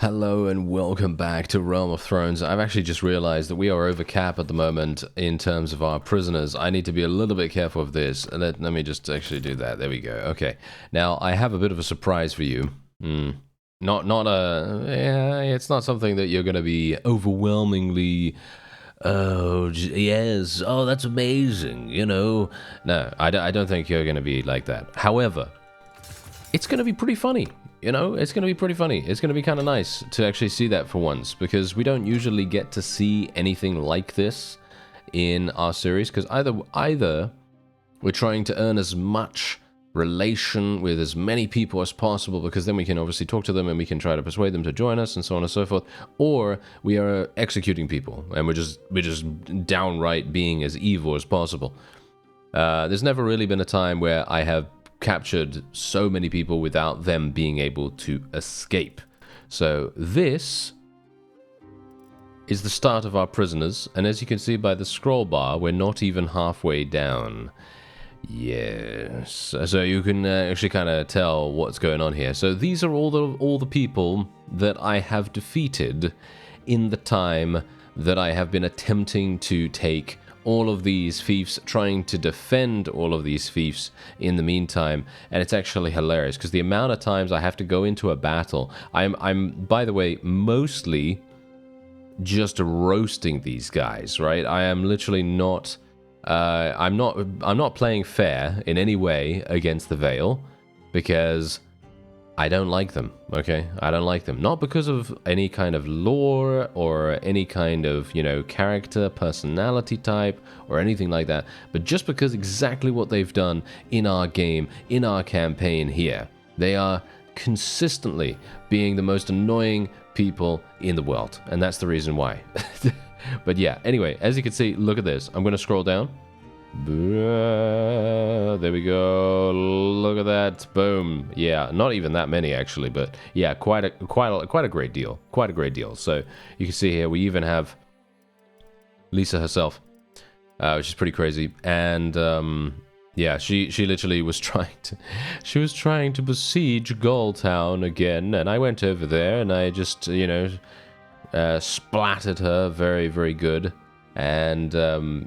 Hello and welcome back to Realm of Thrones. I've actually just realized that we are over cap at the moment in terms of our prisoners. I need to be a little bit careful of this. Let me just actually do that. There we go. Okay. Now, I have a bit of a surprise for you. It's not something that you're going to be overwhelmingly, oh, yes, oh, that's amazing, you know. No, I don't think you're going to be like that. However, it's going to be pretty funny. You know, it's going to be pretty funny. It's going to be kind of nice to actually see that for once, because we don't usually get to see anything like this in our series, because either we're trying to earn as much relation with as many people as possible, because then we can obviously talk to them and we can try to persuade them to join us and so on and so forth, or we are executing people and we're just downright being as evil as possible. There's never really been a time where I have captured so many people without them being able to escape. So this is the start of our prisoners, and as you can see by the scroll bar, we're not even halfway down. Yes, so you can actually kind of tell what's going on here. So these are all the people that I have defeated in the time that I have been attempting to take all of these fiefs, trying to defend all of these fiefs in the meantime. And it's actually hilarious because the amount of times I have to go into a battle, I'm by the way mostly just roasting these guys, right? I am literally not I'm not playing fair in any way against the Vale, because I don't like them, okay? I don't like them. Not because of any kind of lore or any kind of, you know, character, personality type or anything like that, but just because exactly what they've done in our game, in our campaign here. They are consistently being the most annoying people in the world, and that's the reason why. But yeah, anyway, as you can see, look at this. I'm going to scroll down. There we go. Look at that. Boom. Yeah, not even that many actually, but yeah, quite a great deal. Quite a great deal. So you can see here we even have Lisa herself, which is pretty crazy. And yeah, she literally was trying to besiege Galltown again, and I went over there and I just, you know, splattered her very, very good. And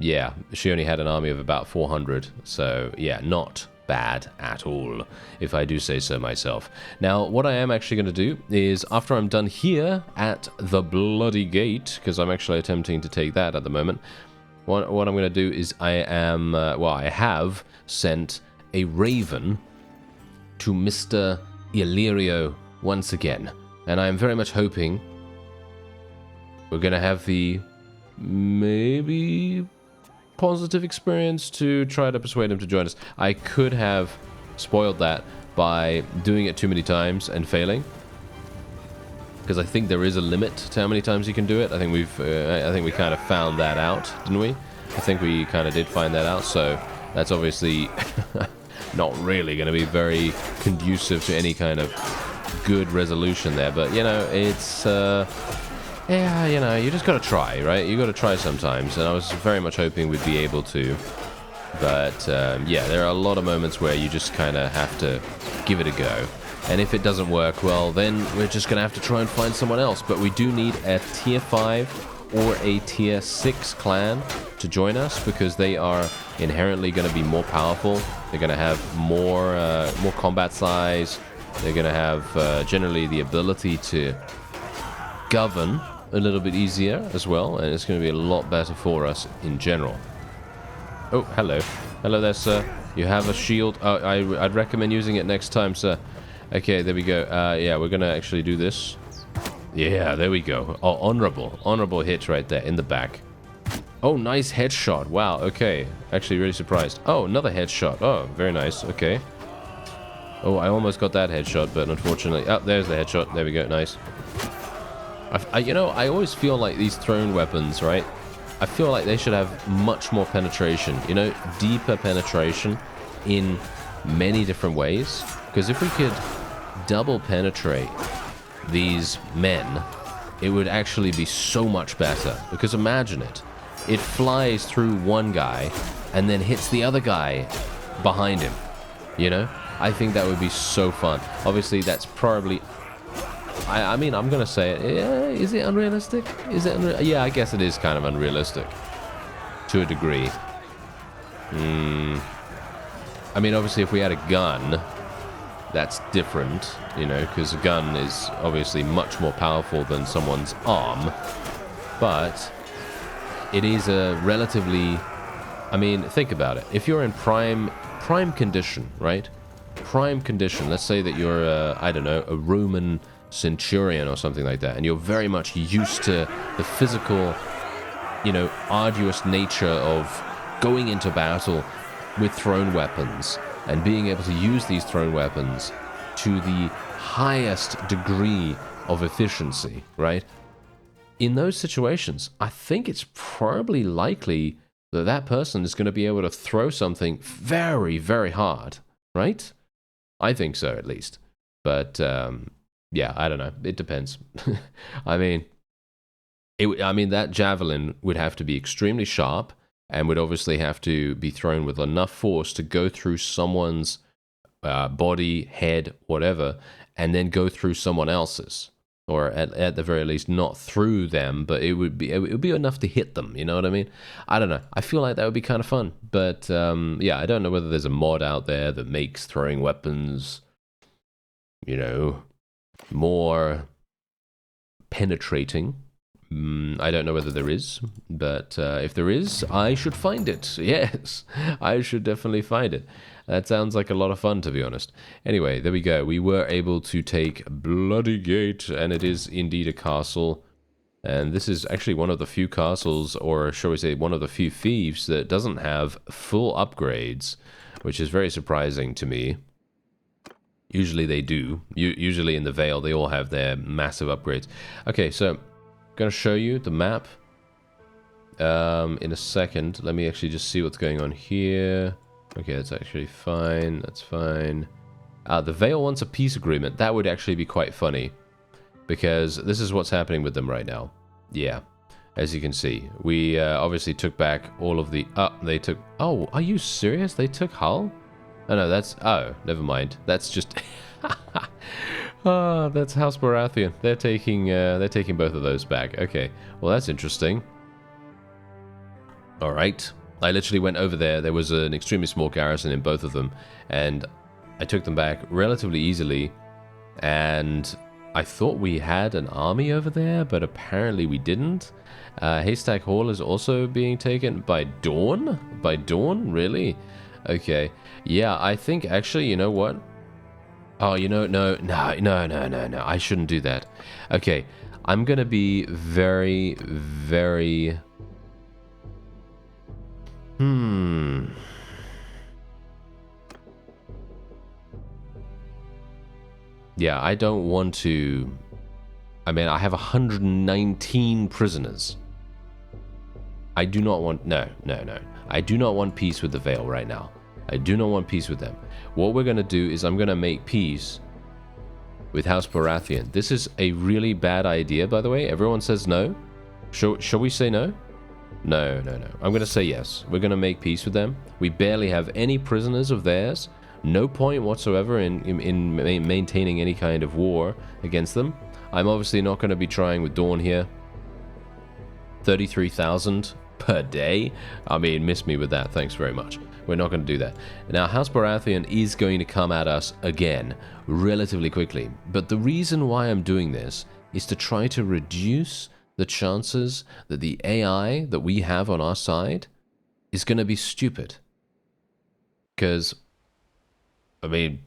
yeah, she only had an army of about 400, so yeah, not bad at all, if I do say so myself. Now, what I am actually going to do is, after I'm done here at the Bloody Gate, because I'm actually attempting to take that at the moment, what I'm going to do is I have sent a raven to Mr. Illyrio once again, and I am very much hoping we're going to have the maybe positive experience to try to persuade him to join us. I could have spoiled that by doing it too many times and failing, because I think there is a limit to how many times you can do it. I think we kind of found that out, didn't we? I think we kind of did find that out, so that's obviously not really going to be very conducive to any kind of good resolution there, but you know, it's yeah, you know, you just gotta try, right? You gotta try sometimes, and I was very much hoping we'd be able to. But, yeah, there are a lot of moments where you just kind of have to give it a go. And if it doesn't work, well, then we're just gonna have to try and find someone else. But we do need a tier 5 or a tier 6 clan to join us, because they are inherently gonna be more powerful. They're gonna have more combat size. They're gonna have, generally, the ability to govern a little bit easier as well, and it's going to be a lot better for us in general. Oh, hello. Hello there, sir. You have a shield. Oh, I'd recommend using it next time, sir. Okay, there we go. Yeah, we're going to actually do this. Yeah, there we go. Oh, honorable hit right there in the back. Oh, nice headshot. Wow, okay. Actually, really surprised. Oh, another headshot. Oh, very nice. Okay. Oh, I almost got that headshot, but unfortunately... Oh, there's the headshot. There we go. Nice. You know, I always feel like these thrown weapons, right? I feel like they should have much more penetration, you know, deeper penetration in many different ways. Because if we could double penetrate these men, it would actually be so much better. Because imagine it. It flies through one guy and then hits the other guy behind him, you know? I think that would be so fun. Obviously, that's probably I mean, I'm gonna say it. Yeah, is it unrealistic? Is it yeah, I guess it is kind of unrealistic. To a degree. I mean, obviously, if we had a gun, that's different, you know, because a gun is obviously much more powerful than someone's arm. But it is a relatively... I mean, think about it. If you're in prime condition, right? Prime condition. Let's say that you're, I don't know, a Roman centurion or something like that, and you're very much used to the physical, you know, arduous nature of going into battle with thrown weapons and being able to use these thrown weapons to the highest degree of efficiency, right? In those situations, I think it's probably likely that that person is going to be able to throw something very, very hard, right? I think so, at least. But, yeah, I don't know. It depends. I mean, that javelin would have to be extremely sharp and would obviously have to be thrown with enough force to go through someone's body, head, whatever, and then go through someone else's. Or at the very least, not through them, but it would be enough to hit them. You know what I mean? I don't know. I feel like that would be kind of fun, but yeah, I don't know whether there's a mod out there that makes throwing weapons, you know, more penetrating. I don't know whether there is, but if there is, I should find it. Yes, I should definitely find it. That sounds like a lot of fun, to be honest. Anyway, there we go. We were able to take Bloody Gate, and it is indeed a castle. And this is actually one of the few castles, or shall we say, one of the few fiefs that doesn't have full upgrades, which is very surprising to me. Usually they do. Usually in the Vale, they all have their massive upgrades. Okay, so... going to show you the map in a second. Let me actually just see what's going on here. Okay, that's actually fine. That's fine. The Vale wants a peace agreement. That would actually be quite funny, because this is what's happening with them right now. Yeah, as you can see, we obviously took back all of the... they took... Oh, are you serious? They took Hull? Oh, no, that's... Oh, never mind. That's just... Oh, that's House Baratheon. They're taking both of those back. Okay, well that's interesting. All right, I literally went over there. There was an extremely small garrison in both of them, and I took them back relatively easily. And I thought we had an army over there, but apparently we didn't. Haystack Hall is also being taken by dawn. By dawn, really? Okay, yeah. I think actually, you know what? Oh, you know, no, I shouldn't do that. Okay, I'm gonna be very, very... Yeah, I don't want to... I mean, I have 119 prisoners. I do not want... No. I do not want peace with the Vale right now. I do not want peace with them. What we're going to do is I'm going to make peace with House Baratheon. This is a really bad idea, by the way. Everyone says no. Shall we say no? No. I'm going to say yes. We're going to make peace with them. We barely have any prisoners of theirs. No point whatsoever in maintaining any kind of war against them. I'm obviously not going to be trying with Dawn here. 33,000 per day? I mean, miss me with that. Thanks very much. We're not going to do that. Now, House Baratheon is going to come at us again relatively quickly. But the reason why I'm doing this is to try to reduce the chances that the AI that we have on our side is going to be stupid. Because, I mean,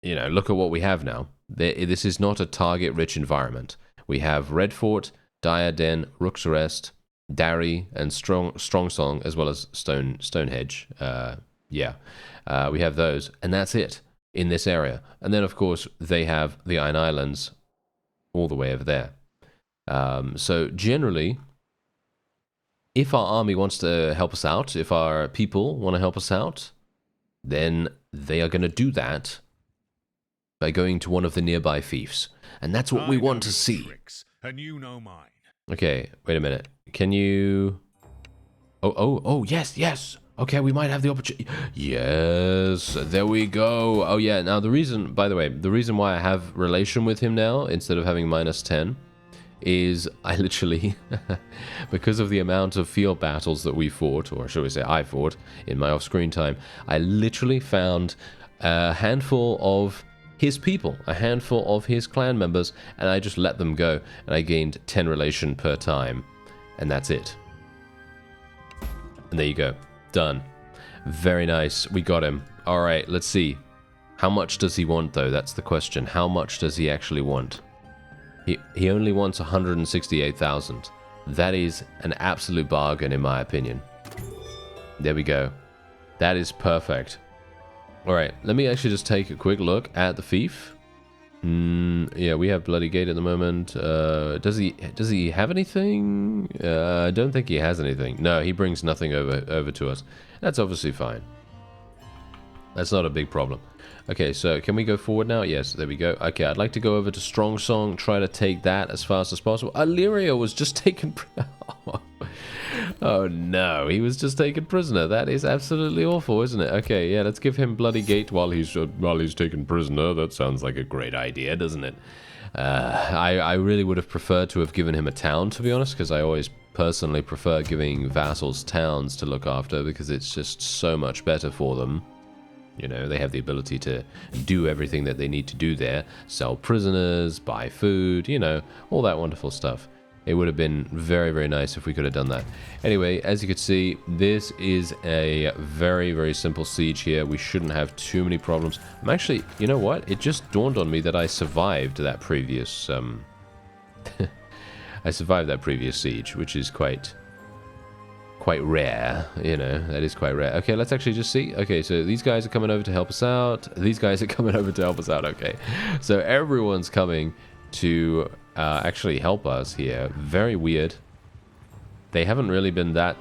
you know, look at what we have now. This is not a target-rich environment. We have Red Fort, Diaden, Rook's Rest, Darry, and Strongsong, as well as Stonehenge. We have those, and that's it in this area. And then, of course, they have the Iron Islands all the way over there. So generally, if our army wants to help us out, if our people want to help us out, then they are going to do that by going to one of the nearby fiefs. And that's what we want to see. Tricks, and you know mine. Okay, wait a minute. Can you... Oh, yes. Okay, we might have the opportunity. Yes, there we go. Oh yeah, now the reason, by the way, the reason why I have relation with him now, instead of having -10, is I literally, because of the amount of field battles that we fought, or should we say I fought, in my off-screen time, I literally found a handful of his people, a handful of his clan members, and I just let them go, and I gained 10 relation per time, and that's it. And there you go. Done. Very nice. We got him. Alright, let's see. How much does he want, though? That's the question. How much does he actually want? He only wants 168,000. That is an absolute bargain, in my opinion. There we go. That is perfect. Alright, let me actually just take a quick look at the fief. Yeah, we have Bloody Gate at the moment. Does he have anything? I don't think he has anything. No, he brings nothing over to us. That's obviously fine. That's not a big problem. Okay, so can we go forward now? Yes, there we go. Okay, I'd like to go over to Strong Song, try to take that as fast as possible. Illyria was just taken... Oh no, he was just taken prisoner. That is absolutely awful, isn't it? Okay, yeah, let's give him Bloody Gate while he's taken prisoner. That sounds like a great idea, doesn't it? I really would have preferred to have given him a town, to be honest, because I always personally prefer giving vassals towns to look after, because it's just so much better for them. You know, they have the ability to do everything that they need to do there. Sell prisoners, buy food, you know, all that wonderful stuff. It would have been very, very nice if we could have done that. Anyway, as you can see, this is a very, very simple siege here. We shouldn't have too many problems. I'm actually, you know what? It just dawned on me that I survived that previous, I survived that previous siege, which is quite rare, you know, that is quite rare. Okay, let's actually just see. Okay, so these guys are coming over to help us out. These guys are coming over to help us out, okay. So everyone's coming to actually help us here. Very weird. They haven't really been that,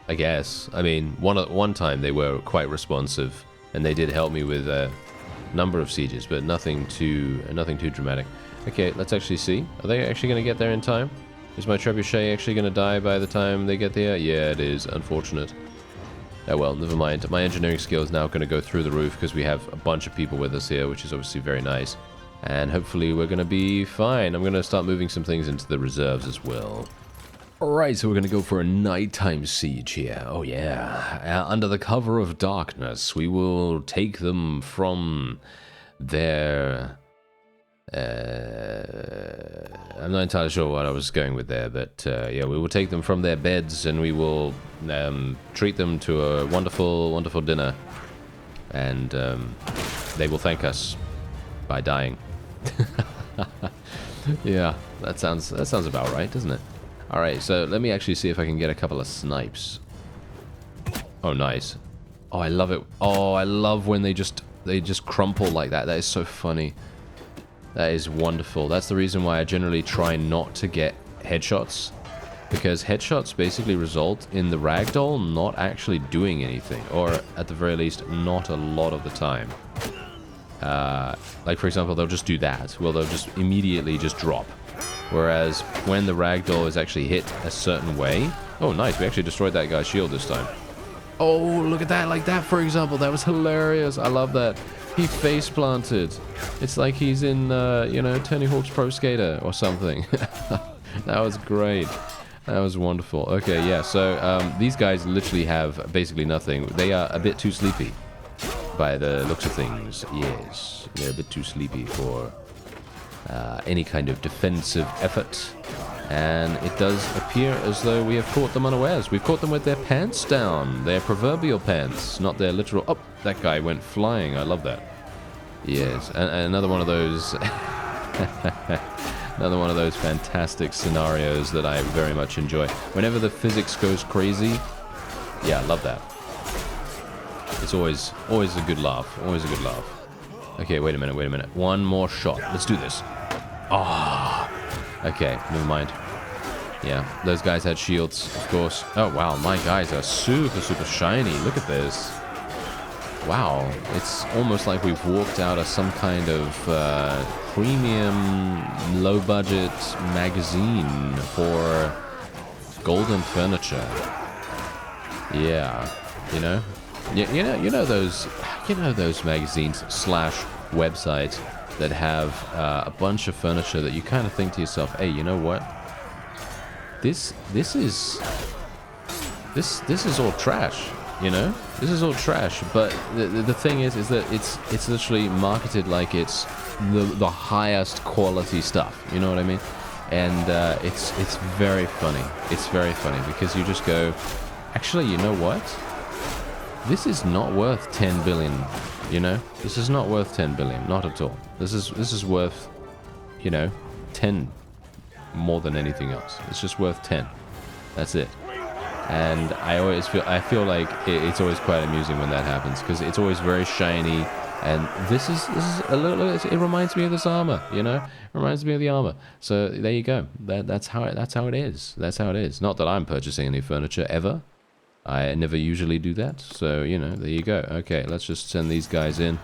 I guess. I mean, one time they were quite responsive, and they did help me with a number of sieges, but nothing too dramatic. Okay, let's actually see. Are they actually going to get there in time? Is my trebuchet actually going to die by the time they get there? Yeah, it is. Unfortunate. Oh well, never mind. My engineering skill is now going to go through the roof because we have a bunch of people with us here, which is obviously very nice. And hopefully we're going to be fine. I'm going to start moving some things into the reserves as well. Alright, so we're going to go for a nighttime siege here. Oh yeah. Under the cover of darkness, we will take them from their... I'm not entirely sure what I was going with there, but yeah, we will take them from their beds and we will treat them to a wonderful, wonderful dinner, and they will thank us by dying. Yeah, that sounds about right, doesn't it? All right, so let me actually see if I can get a couple of snipes. Oh, nice. Oh, I love it. Oh, I love when they just crumple like that. That is so funny. That is wonderful. That's the reason why I generally try not to get headshots, because headshots basically result in the ragdoll not actually doing anything, or at the very least, not a lot of the time. Like, for example, they'll just do that. Well, they'll just immediately just drop. Whereas when the ragdoll is actually hit a certain way... Oh, nice. We actually destroyed that guy's shield this time. Oh, look at that. Like that, for example. That was hilarious. I love that. He face planted. It's like he's in, you know, Tony Hawk's Pro Skater or something. That was great. That was wonderful. Okay, yeah, so these guys literally have basically nothing. They are a bit too sleepy by the looks of things. Yes, they're a bit too sleepy for any kind of defensive effort. And it does appear as though we have caught them unawares. We've caught them with their pants down. Their proverbial pants, not their literal... Oh, that guy went flying. I love that. Yes, and another one of those... another one of those fantastic scenarios that I very much enjoy. Whenever the physics goes crazy, yeah, I love that. It's always a good laugh. Always a good laugh. Okay, wait a minute. One more shot. Let's do this. Ah... Okay, never mind. Yeah, those guys had shields, of course. Oh, wow, my guys are super, super shiny. Look at this. Wow, it's almost like we've walked out of some kind of premium, low-budget magazine for golden furniture. Yeah, you know, you know those magazines slash websites that have a bunch of furniture that you kind of think to yourself, hey, you know what? This is all trash. You know, this is all trash. But the thing is that it's literally marketed like it's the highest quality stuff. You know what I mean? And it's very funny. It's very funny because you just go, actually, you know what? This is not worth 10 billion. You know, this is not worth 10 billion. Not at all. This is worth, you know, 10 more than anything else. It's just worth 10. That's it. And I feel like it's always quite amusing when that happens because it's always very shiny. And this is a little. It reminds me of this armor, you know. It reminds me of the armor. So there you go. That's how it is. That's how it is. Not that I'm purchasing any furniture ever. I never usually do that. So you know, there you go. Okay, let's just send these guys in,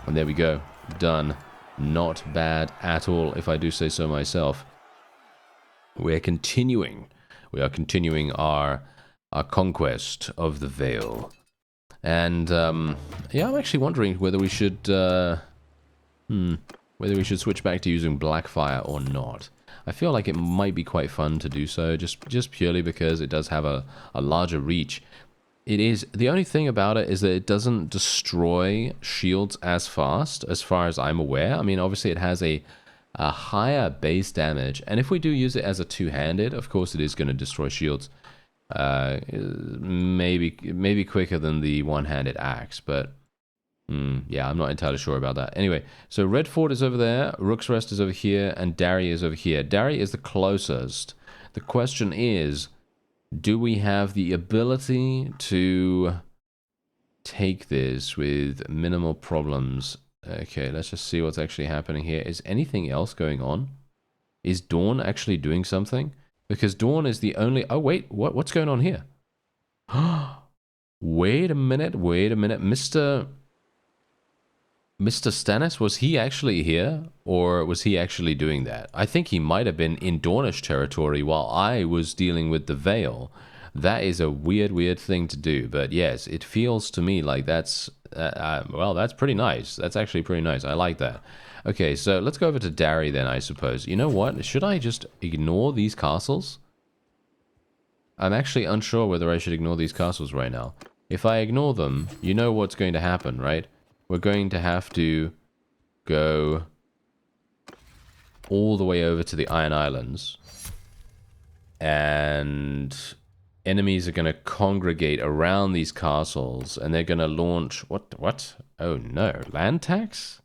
and there we go. Done. Not bad at all, if I do say so myself. We're continuing. We are continuing our conquest of the Vale. And, yeah, I'm actually wondering whether we should, switch back to using Blackfire or not. I feel like it might be quite fun to do so, just purely because it does have a larger reach. It is, the only thing about it is that it doesn't destroy shields as fast, as far as I'm aware. I mean, obviously it has a higher base damage, and if we do use it as a two-handed, of course it is going to destroy shields. Maybe quicker than the one-handed axe, but yeah, I'm not entirely sure about that. Anyway, so Red Fort is over there, Rook's Rest is over here, and Darry is over here. Darry is the closest. The question is, do we have the ability to take this with minimal problems? Okay, let's just see what's actually happening here. Is anything else going on? Is Dawn actually doing something? Because Dawn is the only... Oh, wait. What's going on here? Wait a minute. Mr. Stannis, was he actually here? Or was he actually doing that? I think he might have been in Dornish territory while I was dealing with the Vale. That is a weird thing to do. But yes, it feels to me like that's... well, that's pretty nice. That's actually pretty nice. I like that. Okay, so let's go over to Darry then, I suppose. You know what? Should I just ignore these castles? I'm actually unsure whether I should ignore these castles right now. If I ignore them, you know what's going to happen, right? We're going to have to go all the way over to the Iron Islands. And enemies are going to congregate around these castles, and they're going to launch... What? Oh no, land tax?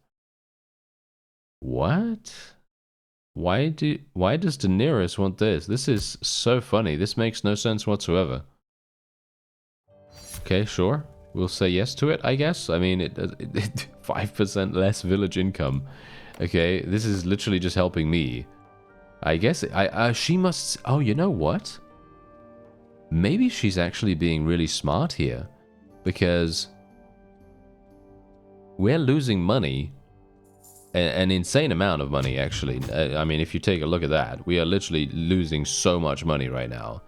What? Why does Daenerys want this? This is so funny. This makes no sense whatsoever. Okay, sure. We'll say yes to it, I guess. I mean, it 5% less village income. Okay, this is literally just helping me. I guess she must... Oh, you know what? Maybe she's actually being really smart here. Because we're losing money. An insane amount of money, actually. I mean, if you take a look at that, we are literally losing so much money right now.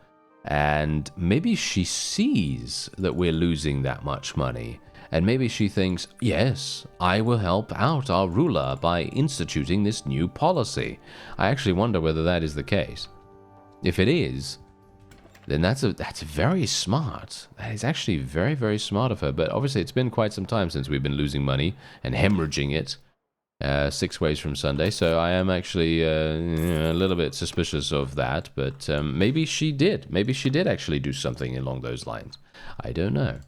And maybe she sees that we're losing that much money. And maybe she thinks, yes, I will help out our ruler by instituting this new policy. I actually wonder whether that is the case. If it is, then that's very smart. That is actually very smart of her. But obviously, it's been quite some time since we've been losing money and hemorrhaging it. 6 ways from Sunday, so I am actually a little bit suspicious of that, but maybe she did. Maybe she did actually do something along those lines. I don't know.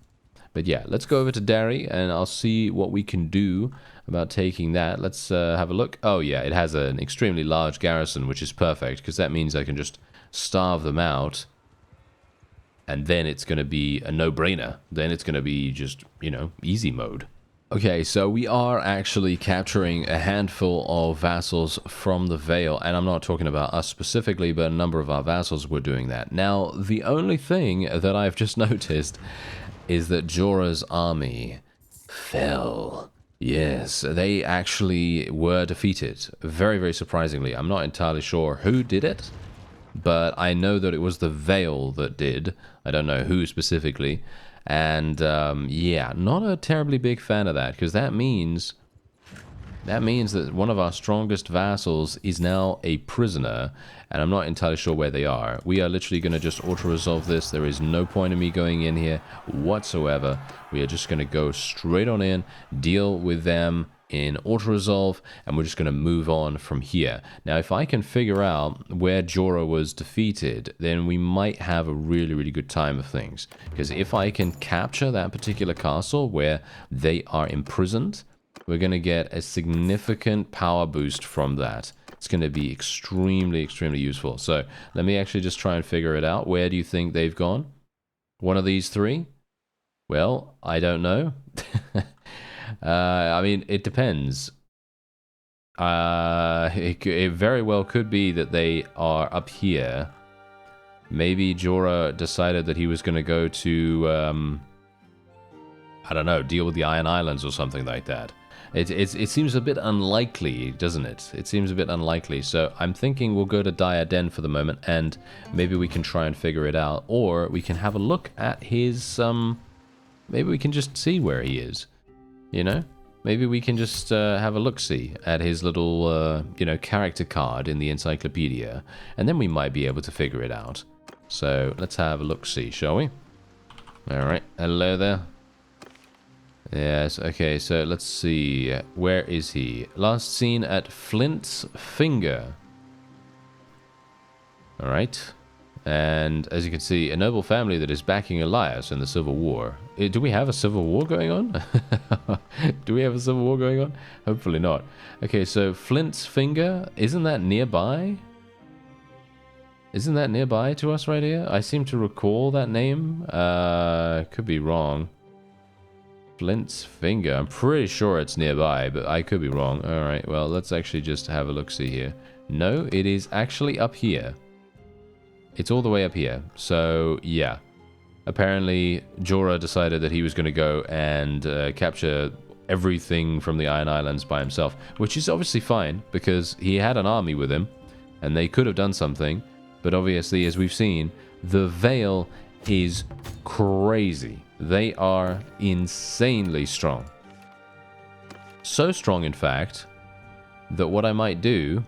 But yeah, let's go over to Darry, and I'll see what we can do about taking that. Let's have a look. Oh yeah, it has an extremely large garrison, which is perfect, because that means I can just starve them out, and then it's going to be a no-brainer. Then it's going to be just, you know, easy mode. Okay, so we are actually capturing a handful of vassals from the Vale, and I'm not talking about us specifically, but a number of our vassals were doing that. Now, the only thing that I've just noticed is that Jorah's army fell. Yes, they actually were defeated, very surprisingly. I'm not entirely sure who did it, but I know that it was the Veil that did. I don't know who specifically. And yeah, not a terribly big fan of that, because that means that one of our strongest vassals is now a prisoner, and I'm not entirely sure where they are. We are literally going to just auto-resolve this. There is no point in me going in here whatsoever. We are just going to go straight on in, deal with them in auto-resolve, and we're just going to move on from here. Now, if I can figure out where Jorah was defeated, then we might have a really, really good time of things. Because if I can capture that particular castle where they are imprisoned, we're going to get a significant power boost from that. It's going to be extremely, extremely useful. So let me actually just try and figure it out. Where do you think they've gone? One of these three? Well, I don't know. I mean, it depends. It very well could be that they are up here. Maybe Jorah decided that he was going to go to, I don't know, deal with the Iron Islands or something like that. It seems a bit unlikely, doesn't it? It seems a bit unlikely. So I'm thinking we'll go to Dire Den for the moment, and maybe we can try and figure it out. Or we can have a look at his, maybe we can just see where he is. You know? Maybe we can just have a look-see at his little, you know, character card in the encyclopedia. And then we might be able to figure it out. So let's have a look-see, shall we? Alright, hello there. Yes, okay, so let's see. Where is he? Last seen at Flint's Finger. Alright. And as you can see, a noble family that is backing Elias in the Civil War. Do we have a Civil War going on? Do we have a Civil War going on? Hopefully not. Okay, so Flint's Finger, isn't that nearby? Isn't that nearby to us right here? I seem to recall that name. Could be wrong. Flint's Finger. I'm pretty sure it's nearby, but I could be wrong. Alright, well, let's actually just have a look-see here. No, it is actually up here. It's all the way up here. So, yeah. Apparently, Jorah decided that he was going to go and capture everything from the Iron Islands by himself, which is obviously fine, because he had an army with him, and they could have done something, but obviously, as we've seen, the Veil is crazy. They are insanely strong. So strong, in fact, that what I might do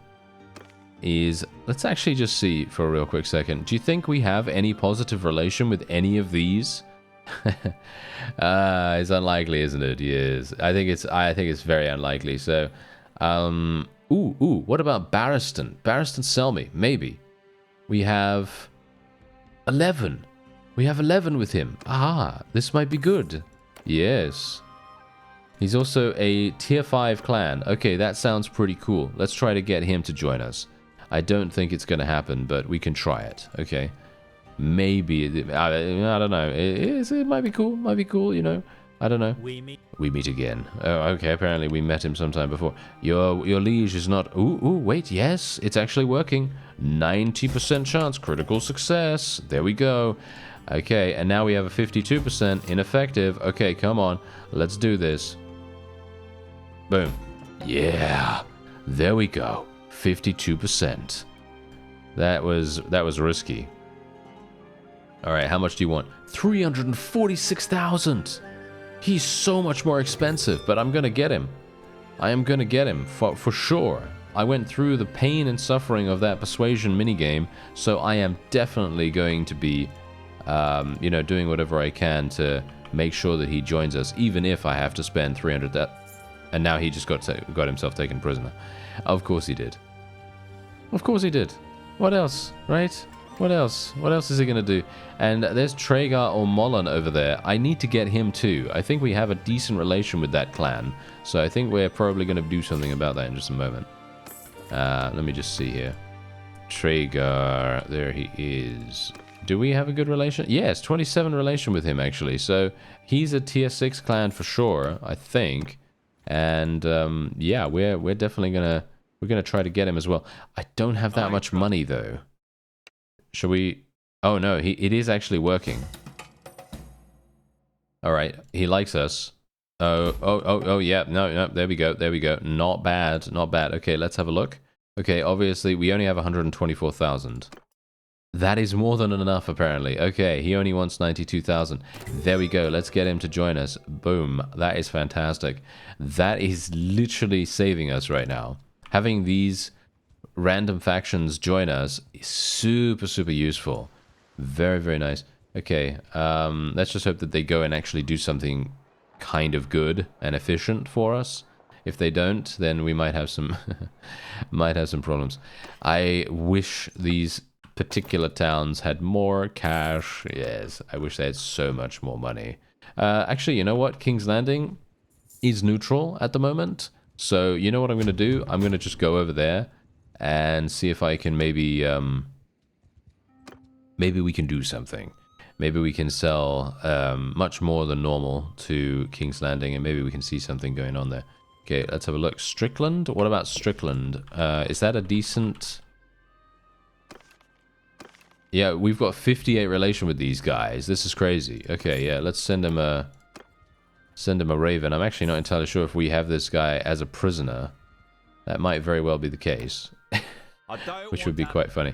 is, let's actually just see for a real quick second. Do you think we have any positive relation with any of these? It's unlikely, isn't it? Yes. I think it's very unlikely. So, what about Barristan? Barristan Selmy, maybe. We have 11. We have 11 with him. Ah, this might be good. Yes. He's also a tier 5 clan. Okay, that sounds pretty cool. Let's try to get him to join us. I don't think it's going to happen, but we can try it. Okay. Maybe. I don't know. It might be cool. Might be cool, you know. I don't know. We meet again. Oh, okay. Apparently we met him sometime before. Your liege is not... Ooh, wait. Yes, it's actually working. 90% chance. Critical success. There we go. Okay, and now we have a 52% ineffective. Okay, come on. Let's do this. Boom. Yeah. There we go. 52%. That was risky. All right, how much do you want? 346,000. He's so much more expensive, but I'm going to get him. I am going to get him for sure. I went through the pain and suffering of that persuasion minigame, so I am definitely going to be you know, doing whatever I can to make sure that he joins us, even if I have to spend 300 and now he just got himself taken prisoner. Of course he did. Of course he did. What else, right? What else? What else is he going to do? And there's Traegar or Mollen over there. I need to get him too. I think we have a decent relation with that clan, so I think we're probably going to do something about that in just a moment. Let me just see here. Traegar, there he is. Do we have a good relation? Yes, 27 relation with him, actually. So he's a tier 6 clan for sure, I think. And yeah, we're definitely gonna try to get him as well. I don't have that much money though. Shall we? Oh no, it is actually working. All right, he likes us. Oh yeah, no, there we go. Not bad. Okay, let's have a look. Okay, obviously we only have 124,000. That is more than enough, apparently. Okay, he only wants 92,000. There we go. Let's get him to join us. Boom. That is fantastic. That is literally saving us right now. Having these random factions join us is super, super useful. Very, very nice. Okay, let's just hope that they go and actually do something kind of good and efficient for us. If they don't, then we might have some might have some problems. I wish these particular towns had more cash. Yes, I wish they had so much more money. Actually, you know what? King's Landing is neutral at the moment. So, you know what I'm going to do? I'm going to just go over there and see if I can maybe... maybe we can do something. Maybe we can sell much more than normal to King's Landing, and maybe we can see something going on there. Okay, let's have a look. Strickland? What about Strickland? Is that a decent... Yeah, we've got 58 relation with these guys. This is crazy. Okay, yeah, let's send him a raven. I'm actually not entirely sure if we have this guy as a prisoner. That might very well be the case. Which would be quite funny.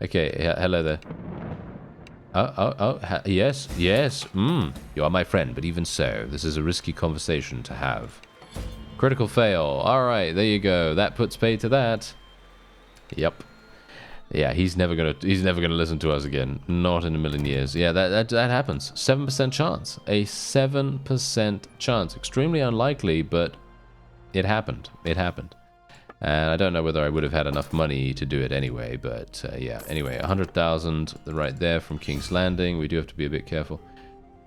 Okay, hello there. Yes, yes. You are my friend, but even so, this is a risky conversation to have. Critical fail. Alright, there you go. That puts pay to that. Yep. Yeah, he's never gonna listen to us again. Not in a million years. Yeah, that happens. 7% chance. A 7% chance. Extremely unlikely, but it happened. It happened. And I don't know whether I would have had enough money to do it anyway, but yeah. Anyway, 100,000 right there from King's Landing. We do have to be a bit careful.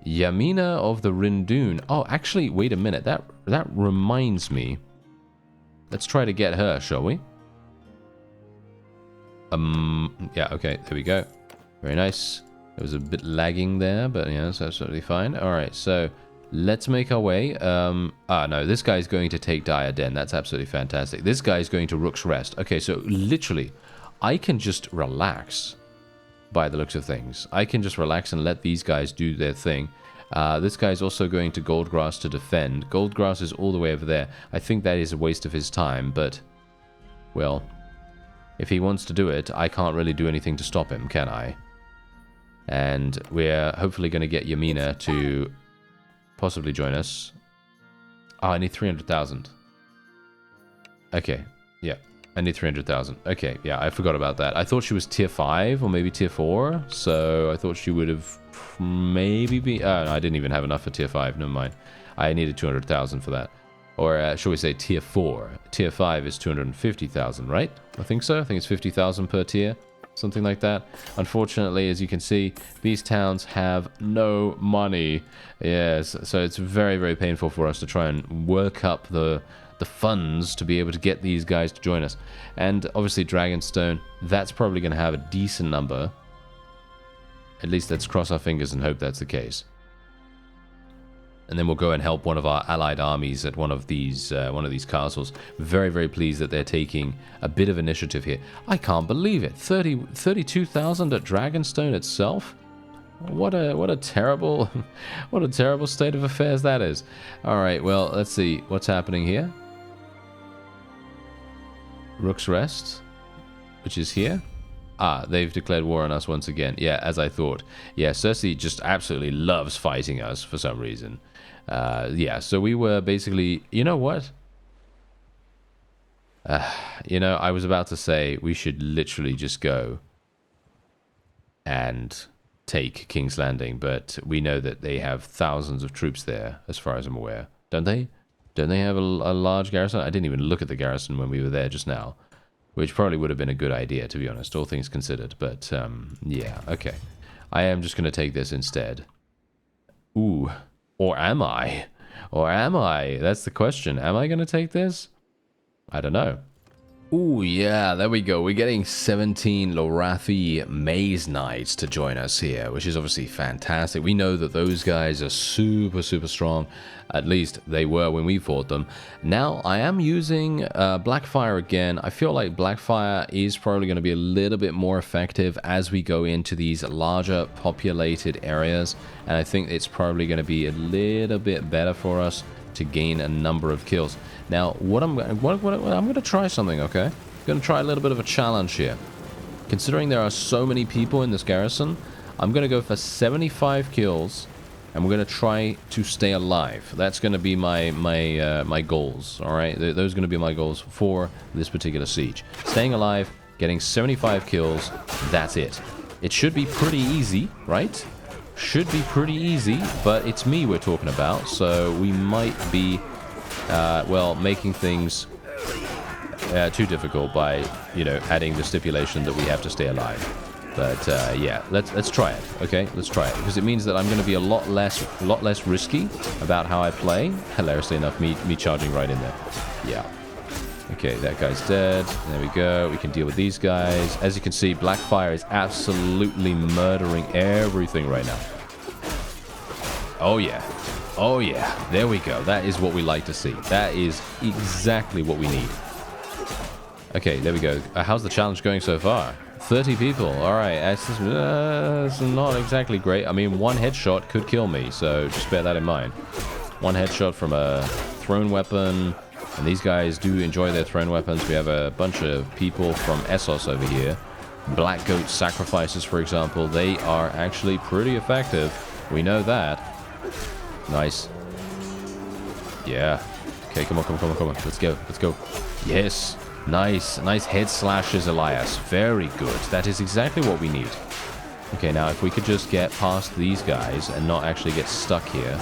Yamina of the Rindoon. Oh, actually, wait a minute. That reminds me. Let's try to get her, shall we? Yeah, okay, there we go. Very nice. It was a bit lagging there, but yeah, that's absolutely fine. Alright, so let's make our way. No, this guy's going to take Diadem. That's absolutely fantastic. This guy's going to Rook's Rest. Okay, so literally, I can just relax by the looks of things. I can just relax and let these guys do their thing. This guy's also going to Goldgrass to defend. Goldgrass is all the way over there. I think that is a waste of his time, but, well, if he wants to do it, I can't really do anything to stop him, can I? And we're hopefully going to get Yamina to possibly join us. Oh, I need 300,000. Okay, yeah. I need 300,000. Okay, yeah, I forgot about that. I thought she was tier 5 or maybe tier 4. So I thought she would have maybe been... Oh, no, I didn't even have enough for tier 5. Never mind. I needed 200,000 for that. Or shall we say tier 4. Tier 5 is 250,000, right? I think so. I think it's 50,000 per tier. Something like that. Unfortunately, as you can see, these towns have no money. Yes, so it's very, very painful for us to try and work up the funds to be able to get these guys to join us. And obviously Dragonstone, that's probably going to have a decent number. At least let's cross our fingers and hope that's the case. And then we'll go and help one of our allied armies at one of these castles. Very, very pleased that they're taking a bit of initiative here. I can't believe it. 32,000 at Dragonstone itself? What a terrible state of affairs that is. All right, well, let's see what's happening here. Rook's Rest, which is here. Ah, they've declared war on us once again. Yeah, as I thought. Yeah, Cersei just absolutely loves fighting us for some reason. Yeah, so we were basically... You know what? You know, I was about to say we should literally just go and take King's Landing, but we know that they have thousands of troops there, as far as I'm aware. Don't they? Don't they have a large garrison? I didn't even look at the garrison when we were there just now. Which probably would have been a good idea, to be honest, all things considered. But, yeah, okay. I am just going to take this instead. Ooh. Or am I? Or am I? That's the question. Am I going to take this? I don't know. Ooh, yeah, there we go. We're getting 17 Lorathi Maze Knights to join us here, which is obviously fantastic. We know that those guys are super, super strong. At least they were when we fought them. Now, I am using Blackfire again. I feel like Blackfire is probably going to be a little bit more effective as we go into these larger populated areas. And I think it's probably going to be a little bit better for us to gain a number of kills. Now, I'm going to try something, okay? I'm going to try a little bit of a challenge here. Considering there are so many people in this garrison, I'm going to go for 75 kills, and we're going to try to stay alive. That's going to be my goals, alright? Those are going to be my goals for this particular siege. Staying alive, getting 75 kills, that's it. It should be pretty easy, right? Should be pretty easy, but it's me we're talking about, so we might be, well, making things too difficult by, you know, adding the stipulation that we have to stay alive. But yeah, let's try it, okay? Let's try it, because it means that I'm going to be a lot less risky about how I play. Hilariously enough, me charging right in there. Yeah. Okay, that guy's dead. There we go. We can deal with these guys. As you can see, Blackfire is absolutely murdering everything right now. Oh yeah. Oh yeah. There we go. That is what we like to see. That is exactly what we need. Okay, there we go. How's the challenge going so far? 30 people. Alright, it's not exactly great. I mean, one headshot could kill me, so just bear that in mind. One headshot from a thrown weapon. And these guys do enjoy their thrown weapons. We have a bunch of people from Essos over here. Black Goat sacrifices, for example. They are actually pretty effective. We know that. Nice. Yeah. Okay, come on. Let's go. Yes. Nice. Nice head slashes, Elias. Very good. That is exactly what we need. Okay, now if we could just get past these guys and not actually get stuck here.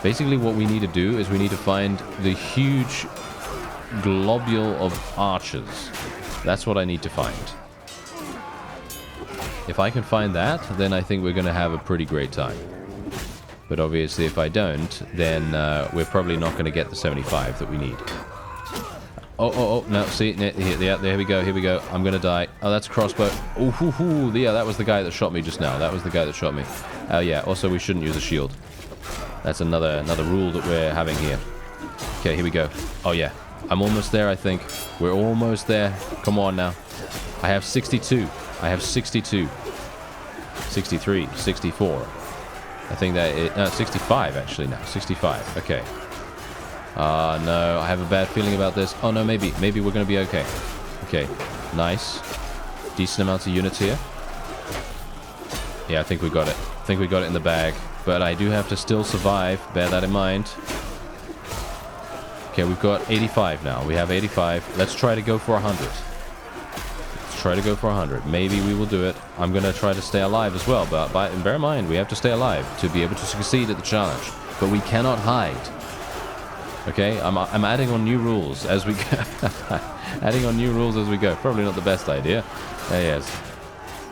Basically, what we need to do is we need to find the huge globule of archers. That's what I need to find. If I can find that, then I think we're going to have a pretty great time. But obviously, if I don't, then we're probably not going to get the 75 that we need. Oh, no, see, yeah, there we go, here we go. I'm going to die. Oh, that's a crossbow. Oh, yeah, that was the guy that shot me just now. Oh, yeah, also, we shouldn't use a shield. That's another rule that we're having here. Okay, here we go. Oh, yeah. I'm almost there, I think. We're almost there. Come on now. I have 62. 63, 64. I think that it... No, 65, actually, now. 65. Okay. No. I have a bad feeling about this. Oh, no, maybe. Maybe we're going to be okay. Okay. Nice. Decent amounts of units here. Yeah, I think we got it. In the bag. But I do have to still survive. Bear that in mind. Okay, we've got 85 now. We have 85. Let's try to go for 100. Maybe we will do it. I'm going to try to stay alive as well. But bear in mind, we have to stay alive to be able to succeed at the challenge. But we cannot hide. Okay, I'm adding on new rules as we go. Probably not the best idea. Yes.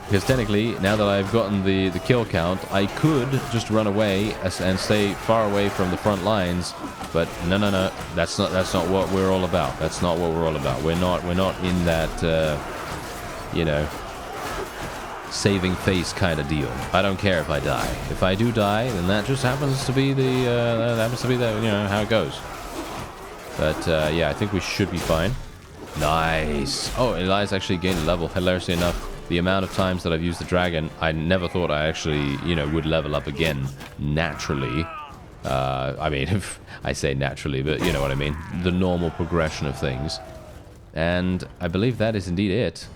Because technically, now that I've gotten the kill count, I could just run away and stay far away from the front lines. But no. That's not what we're all about. We're not in that, you know, saving face kind of deal. I don't care if I die. If I do die, then that just happens to be you know, how it goes. But yeah, I think we should be fine. Nice. Oh, Elias actually gained a level. Hilariously enough. The amount of times that I've used the dragon, I never thought I actually, you know, would level up again naturally. I mean, if I say naturally, but you know what I mean. The normal progression of things. And I believe that is indeed it.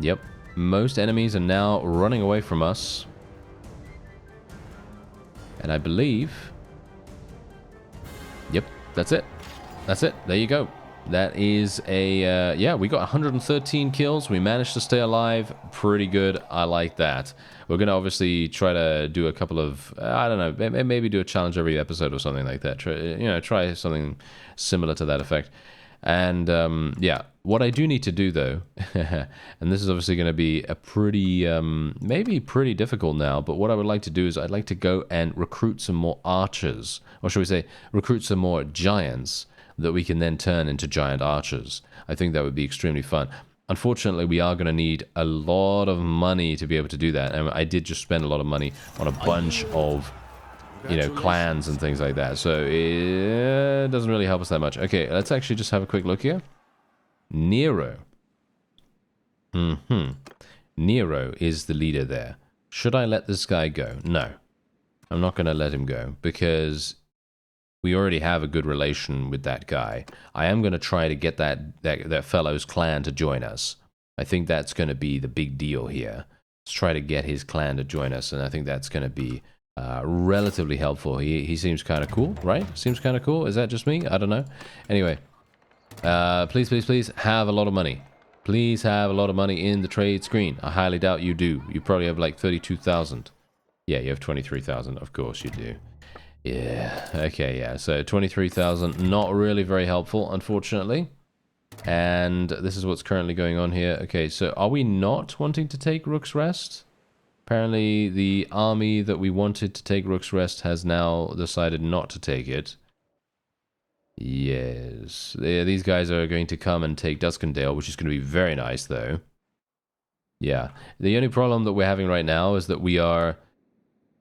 Yep. Most enemies are now running away from us. And I believe... Yep, that's it. There you go. That is a, yeah, we got 113 kills. We managed to stay alive. Pretty good. I like that. We're going to obviously try to do a couple of, I don't know, maybe do a challenge every episode or something like that. Try something similar to that effect. And, yeah, what I do need to do, though, and this is obviously going to be a pretty, maybe pretty difficult now, but what I would like to do is I'd like to go and recruit some more archers, or should we say, recruit some more giants, that we can then turn into giant archers. I think that would be extremely fun. Unfortunately, we are going to need a lot of money to be able to do that. And I did just spend a lot of money on a bunch of, you know, clans and things like that. So it doesn't really help us that much. Okay, let's actually just have a quick look here. Nero. Nero is the leader there. Should I let this guy go? No. I'm not going to let him go because... we already have a good relation with that guy. I am going to try to get that fellow's clan to join us. I think that's going to be the big deal here. Let's try to get his clan to join us, and I think that's going to be relatively helpful. He seems kind of cool, right? Seems kind of cool. Is that just me? I don't know. Anyway, please, please, please have a lot of money. Please have a lot of money in the trade screen. I highly doubt you do. You probably have like 32,000. Yeah, you have 23,000. Of course you do. Yeah. Okay, yeah. So 23,000, not really very helpful, unfortunately. And this is what's currently going on here. Okay, so are we not wanting to take Rook's Rest? Apparently the army that we wanted to take Rook's Rest has now decided not to take it. Yes. These guys are going to come and take Duskendale, which is going to be very nice, though. Yeah. The only problem that we're having right now is that we are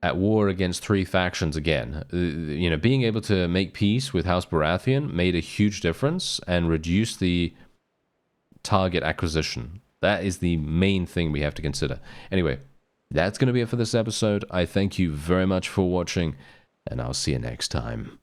at war against 3 factions again. You know, being able to make peace with House Baratheon made a huge difference and reduced the target acquisition. That is the main thing we have to consider. Anyway, that's going to be it for this episode. I thank you very much for watching, and I'll see you next time.